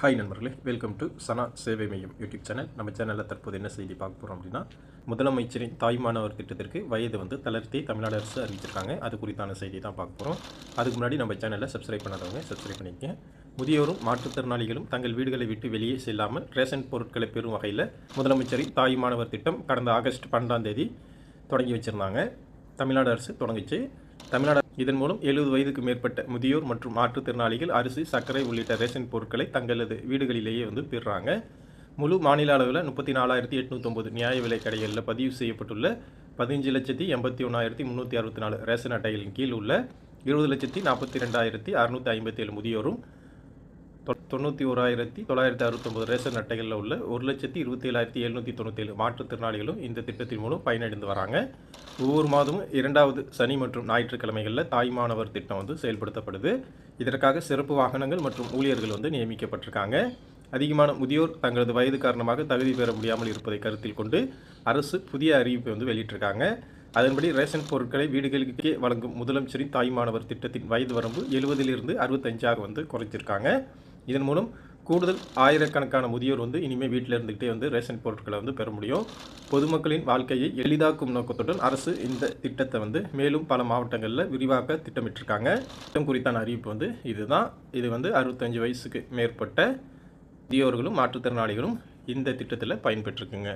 Hi நண்பர்களே, welcome to சனா சேவை மையம் யூடியூப் சேனல். நம்ம சேனலில் தற்போது என்ன செய்தி பார்க்க போகிறோம் அப்படின்னா, முதலமைச்சரின் தாய்மானவர் திட்டத்திற்கு வயது தளர்த்தி தமிழ்நாடு அரசு அறிவிச்சிருக்காங்க. அது குறித்தான செய்தி தான் பார்க்க போகிறோம். அதுக்கு முன்னாடி நம்ம சேனலில் சப்ஸ்கிரைப் பண்ணாதவங்க சப்ஸ்கிரைப் பண்ணிக்கங்க. முதியோரும் மாற்றுத்திறனாளிகளும் தங்கள் வீடுகளை விட்டு வெளியே செல்லாமல் ரேஷன் பொருட்களை பெறும் வகையில் முதலமைச்சரின் தாய்மானவர் திட்டம் கடந்த ஆகஸ்ட் 12ஆம் தேதி தொடங்கி வச்சுருந்தாங்க. தமிழ்நாடு அரசு தொடங்கிச்சு. தமிழ்நாடு இதன் மூலம் 70 வயதுக்கு மேற்பட்ட முதியோர் மற்றும் மாற்றுத்திறனாளிகள் அரிசி, சர்க்கரை உள்ளிட்ட ரேஷன் பொருட்களை தங்களது வீடுகளிலேயே பெறுறாங்க. முழு மாநில அளவில் 34,809 நியாய விலை கடைகளில் பதிவு செய்யப்பட்டுள்ள 15,81,364 ரேஷன் அட்டைகளின் கீழ் உள்ள 20,42,657 முதியோரும் 91,969 ரேஷன் அட்டைகளில் உள்ள 1,27,797 மாற்றுத்திறனாளிகளும் இந்த திட்டத்தின் மூலம் பயனடைந்து வராங்க. ஒவ்வொரு மாதமும் 2வது சனி மற்றும் ஞாயிற்றுக்கிழமைகளில் தாய்மானவர் திட்டம் செயல்படுத்தப்படுது. இதற்காக சிறப்பு வாகனங்கள் மற்றும் ஊழியர்கள் நியமிக்கப்பட்டிருக்காங்க. அதிகமான முதியோர் தங்களது வயது காரணமாக தகுதி பெற முடியாமல் இருப்பதை கருத்தில் கொண்டு அரசு புதிய அறிவிப்பை வெளியிட்டிருக்காங்க. அதன்படி ரேஷன் பொருட்களை வீடுகளுக்கே வழங்கும் முதலமைச்சரின் தாய்மானவர் திட்டத்தின் வயது வரம்பு 70லிருந்து 65ஆக குறைச்சிருக்காங்க. இதன் மூலம் கூடுதல் ஆயிரக்கணக்கான முதியோர் இனிமேல் வீட்டில் இருந்துகிட்டே ரேஷன் பொருட்களை பெற முடியும். பொதுமக்களின் வாழ்க்கையை எளிதாக்கும் நோக்கத்துடன் அரசு இந்த திட்டத்தை மேலும் பல மாவட்டங்களில் விரிவாக்க திட்டமிட்டிருக்காங்க. திட்டம் குறித்தான அறிவிப்பு இதுதான். இது 65 வயசுக்கு மேற்பட்ட முதியோர்களும் மாற்றுத்திறனாளிகளும் இந்த திட்டத்தில் பயன்பெற்றிருக்குங்க.